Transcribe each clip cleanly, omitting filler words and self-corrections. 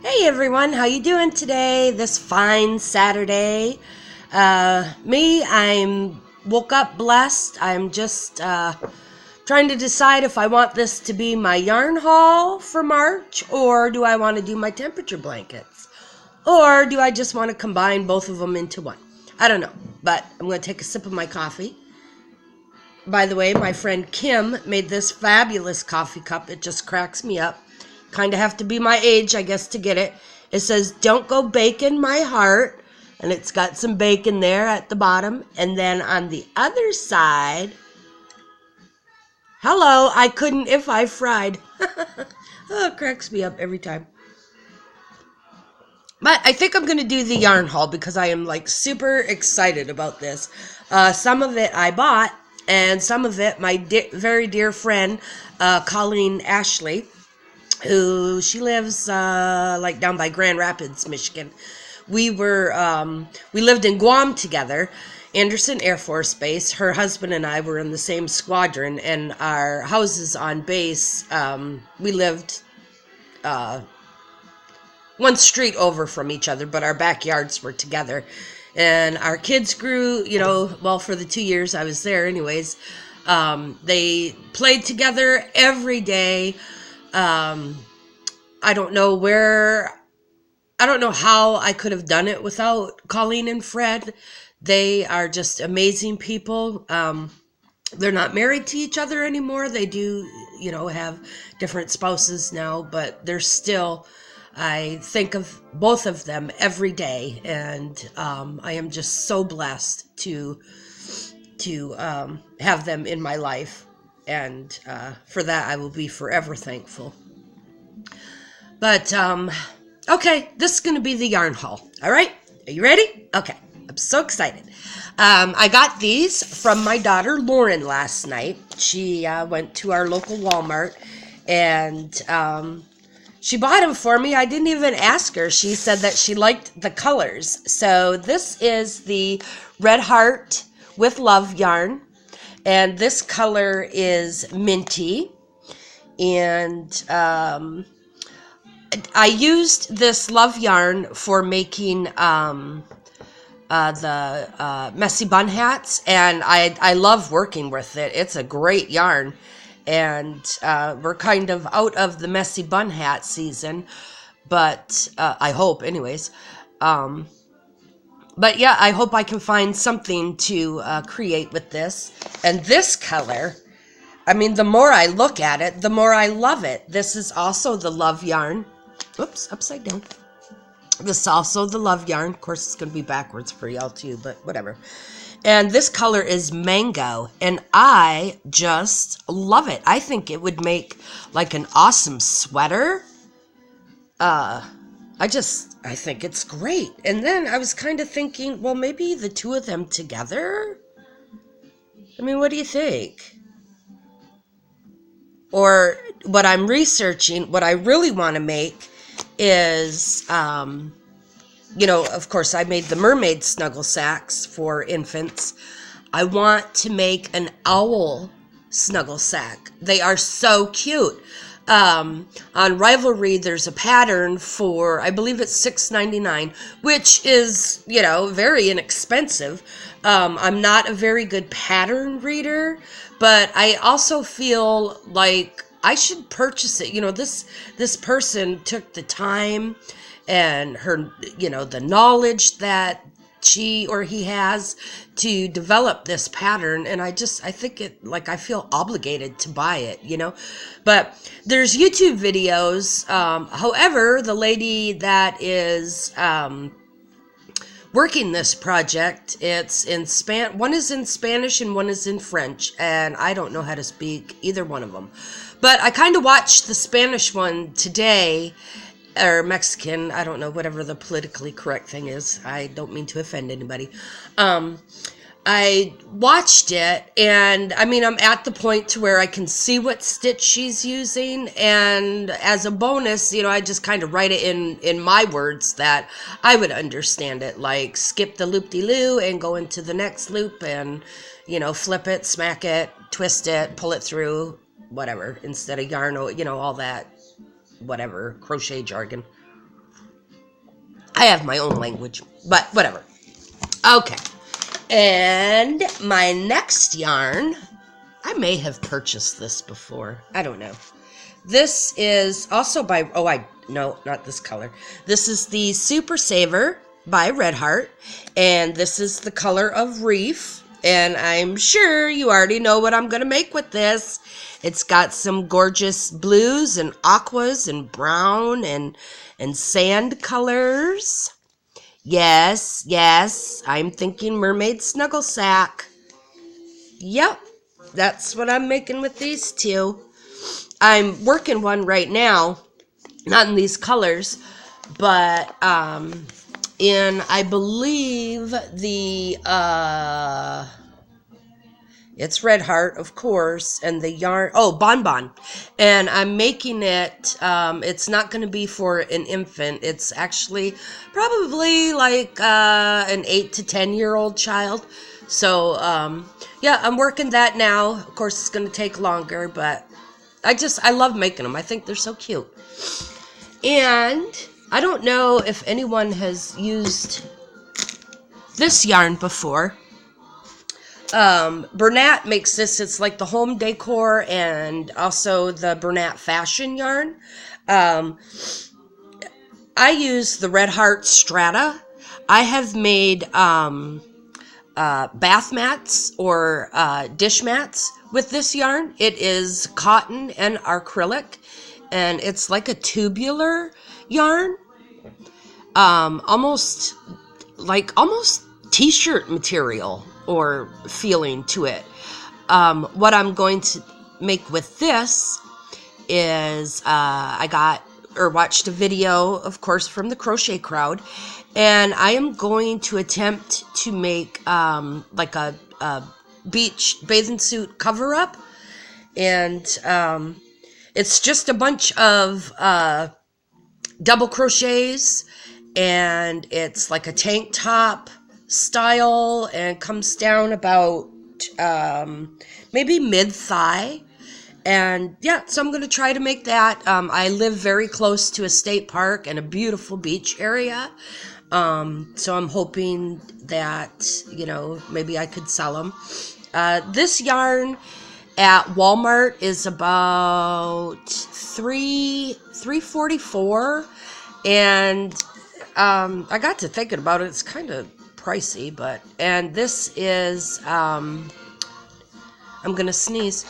Hey everyone, how you doing today? This fine Saturday. I'm woke up blessed. I'm just trying to decide if I want this to be my yarn haul for March, or do I want to do my temperature blankets, or do I just want to combine both of them into one? I don't know, but I'm going to take a sip of my coffee. By the way, my friend Kim made this fabulous coffee cup. It just cracks me up. Kind of have to be my age, I guess, to get it. It says, "Don't go baking my heart." And it's got some bacon there at the bottom. And then on the other side, "Hello, I couldn't if I fried." Oh, it cracks me up every time. But I think I'm going to do the yarn haul because I am like super excited about this. Some of it I bought, and some of it my very dear friend, Colleen Ashley, who she lives like down by Grand Rapids, Michigan. We lived in Guam together, Anderson Air Force Base. Her husband and I were in the same squadron, and our houses on base, we lived one street over from each other, but our backyards were together. And our kids grew, well, for the 2 years I was there anyways. They played together every day. I don't know how I could have done it without Colleen and Fred. They are just amazing people. They're not married to each other anymore. They do, have different spouses now, but they're still, I think of both of them every day. And I am just so blessed to have them in my life. And for that, I will be forever thankful. But, okay, this is going to be the yarn haul. All right? Are you ready? Okay. I'm so excited. I got these from my daughter Lauren last night. She went to our local Walmart, and she bought them for me. I didn't even ask her. She said that she liked the colors. So this is the Red Heart with Love yarn, and this color is minty, and I used this love yarn for making the messy bun hats, and I love working with it. It's a great yarn, and we're kind of out of the messy bun hat season, but I hope anyways. But yeah, I hope I can find something to create with this. And this color, I mean, the more I look at it, the more I love it. This is also the love yarn. Oops, upside down. This is also the love yarn. Of course, it's going to be backwards for y'all too, but whatever. And this color is mango, and I just love it. I think it would make like an awesome sweater. I think it's great. And then I was kind of thinking, well, maybe the two of them together? I mean, what do you think? Or what I'm researching, what I really want to make is, of course, I made the mermaid snuggle sacks for infants. I want to make an owl snuggle sack. They are so cute. On Rivalry, there's a pattern for, I believe it's $6.99, which is, very inexpensive. I'm not a very good pattern reader, but I also feel like I should purchase it. This person took the time and her, the knowledge that she or he has to develop this pattern, and I think it, like, I feel obligated to buy it, but there's YouTube videos. However, the lady that is working this project, it's in one is in Spanish and one is in French, and I don't know how to speak either one of them, but I kind of watched the Spanish one today, or Mexican, I don't know, whatever the politically correct thing is. I don't mean to offend anybody. I watched it, and I mean, I'm at the point to where I can see what stitch she's using, and as a bonus, I just kind of write it in my words that I would understand it, like skip the loop-de-loo and go into the next loop and, flip it, smack it, twist it, pull it through, whatever, instead of yarn, all that, whatever, crochet jargon. I have my own language, but whatever. Okay. And my next yarn, I may have purchased this before. I don't know. This is also by, no, not this color. This is the Super Saver by Red Heart, and this is the color of Reef, and I'm sure you already know what I'm going to make with this. It's got some gorgeous blues and aquas and brown and sand colors. Yes, I'm thinking mermaid snuggle sack. Yep, that's what I'm making with these two. I'm working one right now, not in these colors, but in, I believe, the, it's Red Heart, of course, and the yarn, Bonbon. And I'm making it, it's not going to be for an infant. It's actually probably like an 8 to 10-year-old child. So, yeah, I'm working that now. Of course, it's going to take longer, but I love making them. I think they're so cute. And I don't know if anyone has used this yarn before. Bernat makes this. It's like the home decor and also the Bernat fashion yarn. I use the Red Heart Strata. I have made bath mats or dish mats with this yarn. It is cotton and acrylic, and it's like a tubular yarn, almost t-shirt material or feeling to it. What I'm going to make with this is I watched a video, of course, from the Crochet Crowd, and I am going to attempt to make like a beach bathing suit cover up, and it's just a bunch of double crochets, and it's like a tank top style and comes down about maybe mid-thigh. And yeah, so I'm going to try to make that. I live very close to a state park and a beautiful beach area. So I'm hoping that, maybe I could sell them. This yarn at Walmart is about $3.44, and I got to thinking about it. It's kind of pricey, and this is I'm gonna sneeze.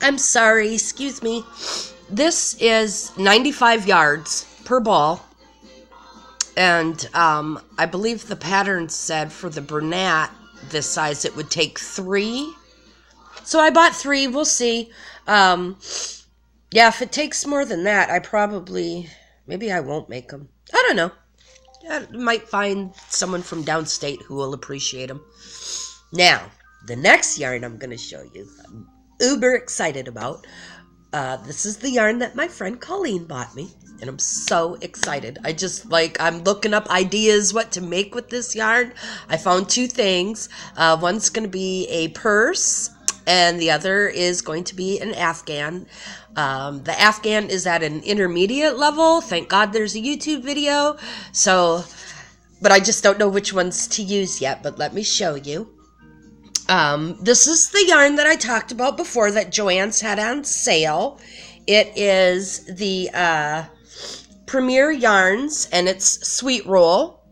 I'm sorry, excuse me. This is 95 yards per ball, and I believe the pattern said for the Bernat this size it would take 3. So I bought 3. We'll see. Yeah, if it takes more than that, maybe I won't make them. I don't know. I might find someone from downstate who will appreciate them. Now, the next yarn I'm going to show you, I'm uber excited about. This is the yarn that my friend Colleen bought me, and I'm so excited. I'm looking up ideas what to make with this yarn. I found 2 things. One's going to be a purse, and the other is going to be an Afghan. The Afghan is at an intermediate level. Thank God there's a YouTube video. But I just don't know which ones to use yet, but let me show you. This is the yarn that I talked about before that Joann's had on sale. It is the Premier Yarns, and it's Sweet Roll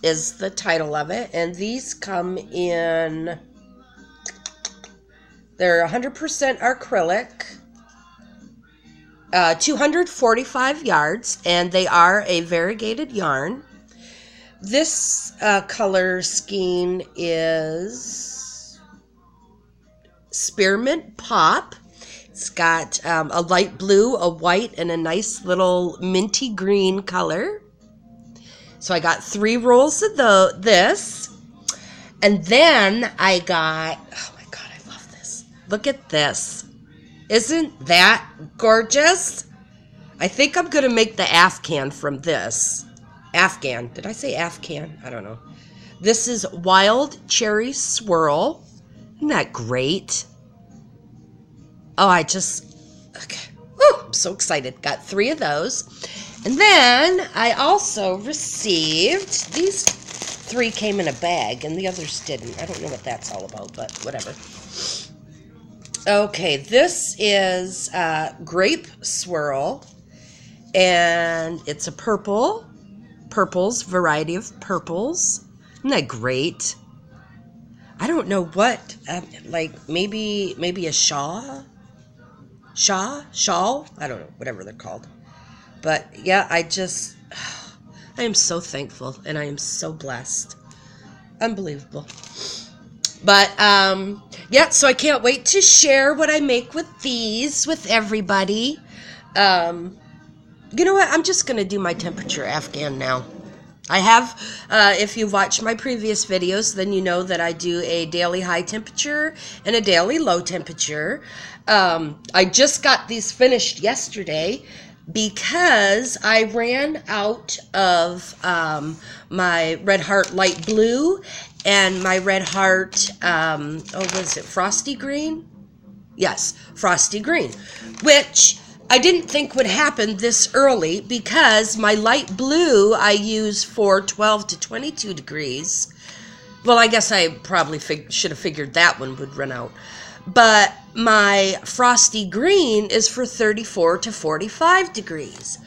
is the title of it. And these come in, they're 100% acrylic, 245 yards, and they are a variegated yarn. This color scheme is Spearmint Pop. It's got a light blue, a white, and a nice little minty green color. So I got 3 rolls of this. And then I got, oh my God, I love this. Look at this. Isn't that gorgeous? I think I'm going to make the Afghan from this. Afghan. Did I say Afghan? I don't know. This is Wild Cherry Swirl. Isn't that great? Oh, okay. Woo, I'm so excited. Got 3 of those. And then I also received, these 3 came in a bag and the others didn't. I don't know what that's all about, but whatever. Okay, this is grape swirl, and it's a purples, variety of purples. Isn't that great? I don't know what, like maybe a shawl? I don't know, whatever they're called. But yeah, I am so thankful and I am so blessed. Unbelievable. But yeah, so I can't wait to share what I make with these with everybody. You know what? I'm just going to do my temperature Afghan now. I have, if you've watched my previous videos, then you know that I do a daily high temperature and a daily low temperature. I just got these finished yesterday because I ran out of my Red Heart light blue and my Red Heart, what is it, frosty green? Yes, frosty green, which I didn't think would happen this early because my light blue I use for 12 to 22 degrees. Well, I guess I probably should have figured that one would run out. But my frosty green is for 34 to 45 degrees.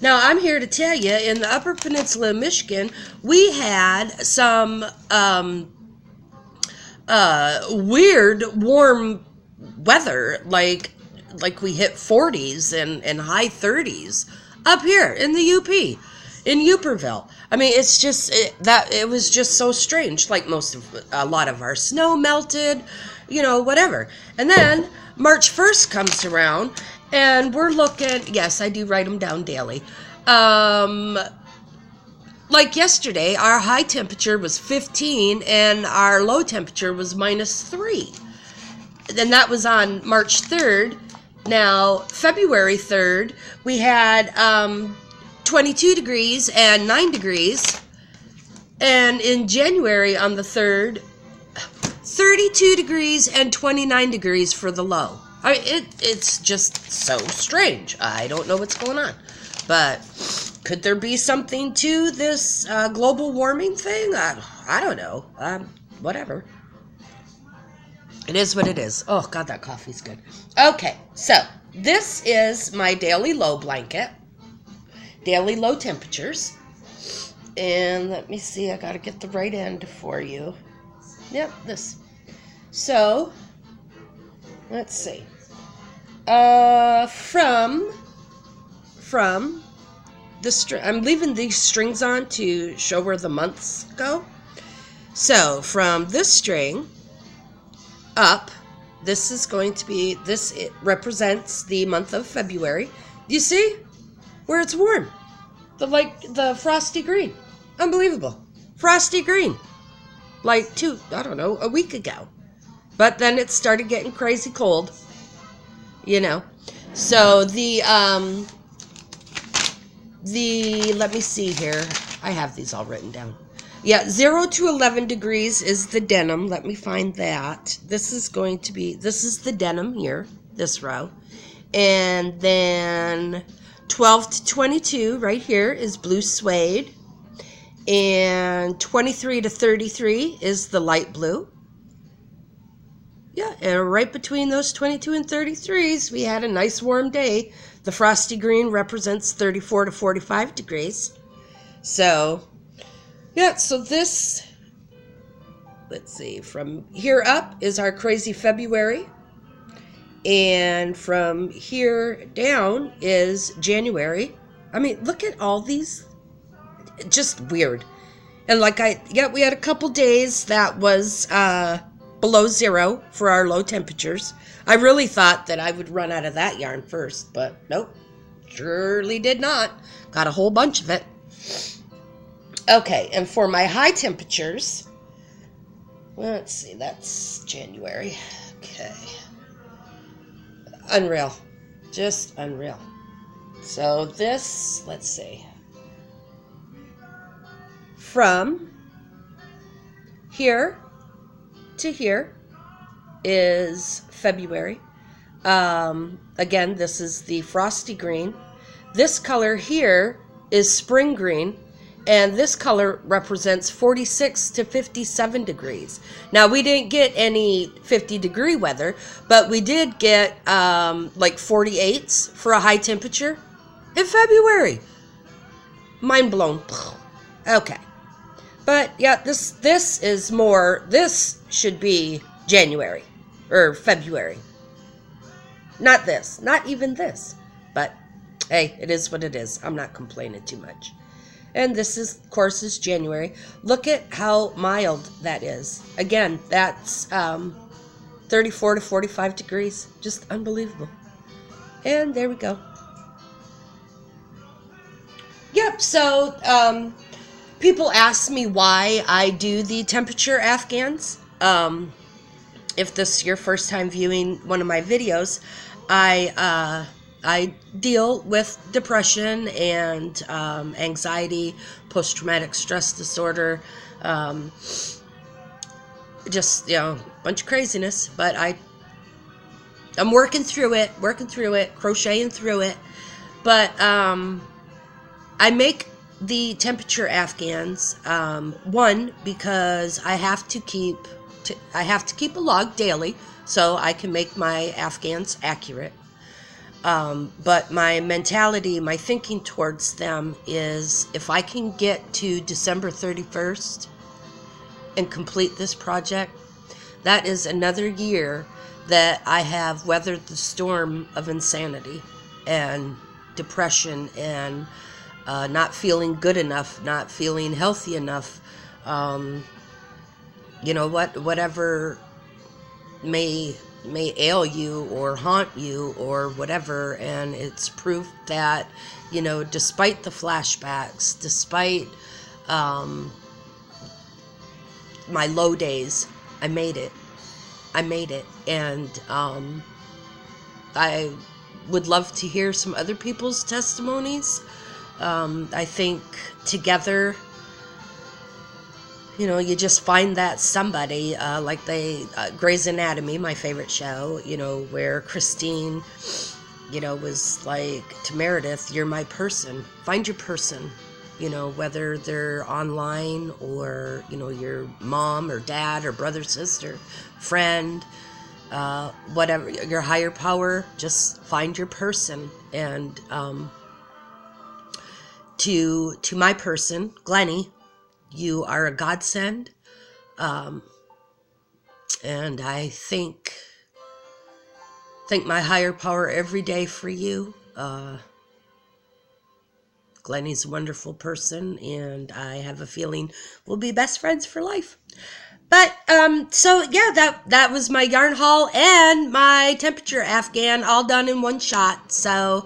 Now, I'm here to tell you, in the Upper Peninsula of Michigan, we had some weird warm weather, like we hit 40s and high 30s up here in the UP, in Uperville. I mean, it's just it was just so strange. Like a lot of our snow melted, whatever. And then March 1st comes around, and we're looking. Yes, I do write them down daily. Like yesterday, our high temperature was 15, and our low temperature was -3. And that was on March 3rd. Now, February 3rd, we had 22 degrees and 9 degrees. And in January on the 3rd, 32 degrees and 29 degrees for the low. It's just so strange. I don't know what's going on. But could there be something to this global warming thing? I don't know. Whatever. It is what it is. Oh, God, that coffee's good. Okay, so this is my daily low blanket. Daily low temperatures. And let me see, I got to get the right end for you. Yep, this. So, let's see. From the string, I'm leaving these strings on to show where the months go. So, from this string up, this is going to be, it represents the month of February. Do you see where it's warm? The frosty green. Unbelievable. Frosty green. Like a week ago. But then it started getting crazy cold. So let me see here. I have these all written down. Yeah, 0 to 11 degrees is the denim. Let me find that. This is the denim here, this row. And then 12 to 22 right here is blue suede. And 23 to 33 is the light blue. Yeah, and right between those 22 and 33s, we had a nice warm day. The frosty green represents 34 to 45 degrees. So, yeah, so this, let's see, from here up is our crazy February. And from here down is January. I mean, look at all these. Just weird. And we had a couple days that was below 0 for our low temperatures. I really thought that I would run out of that yarn first, but nope. Surely did not. Got a whole bunch of it. Okay, and for my high temperatures, let's see, that's January. Okay. Unreal. Just unreal. So this, let's see. From here to here is February. Again, this is the frosty green. This color here is spring green, and this color represents 46 to 57 degrees. Now, we didn't get any 50-degree weather, but we did get like 48s for a high temperature in February. Mind blown. Okay. But yeah, this is more, this should be January or February. Not this, not even this. But hey, it is what it is. I'm not complaining too much. And this is, of course, is January. Look at how mild that is. Again, that's 34 to 45 degrees. Just unbelievable. And there we go. Yep, so people ask me why I do the temperature Afghans. If this is your first time viewing one of my videos, I deal with depression and anxiety, post-traumatic stress disorder, just, you know, a bunch of craziness. But I'm working through it, crocheting through it. But I make the temperature Afghans, one, because I have to keep a log daily so I can make my Afghans accurate. But my mentality, my thinking towards them is, if I can get to December 31st and complete this project, that is another year that I have weathered the storm of insanity and depression and not feeling good enough, not feeling healthy enough, you know, whatever may ail you or haunt you or whatever. And it's proof that, you know, despite the flashbacks, despite my low days, I made it. And I would love to hear some other people's testimonies. I think together, you know, you just find that somebody, like Grey's Anatomy, my favorite show, you know, where Christine, you know, was like to Meredith, you're my person. Find your person, you know, whether they're online or, you know, your mom or dad or brother, sister, friend, whatever, your higher power, just find your person. And to my person, Glennie, you are a godsend, and I thank my higher power every day for you. Glennie's a wonderful person, and I have a feeling we'll be best friends for life. But so yeah, that was my yarn haul and my temperature Afghan all done in one shot. So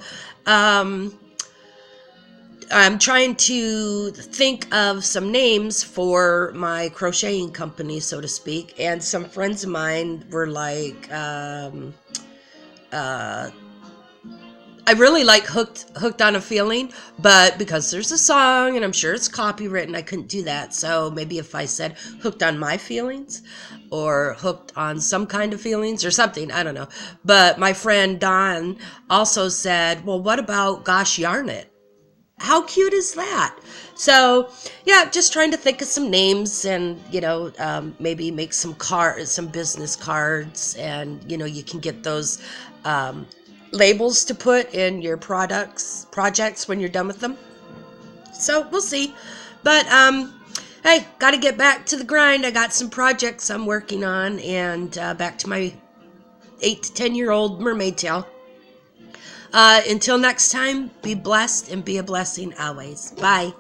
I'm trying to think of some names for my crocheting company, so to speak. And some friends of mine were like, I really like Hooked on a Feeling, but because there's a song and I'm sure it's copywritten, I couldn't do that. So maybe if I said Hooked on My Feelings or Hooked on Some Kind of Feelings or something, I don't know. But my friend Don also said, well, what about Gosh Yarn It? How cute is that? So, yeah, just trying to think of some names and, you know, maybe make some business cards, and, you know, you can get those labels to put in your projects when you're done with them. So, we'll see. But, hey, got to get back to the grind. I got some projects I'm working on, and back to my 8 to 10-year-old mermaid tail. Until next time, be blessed and be a blessing always. Bye.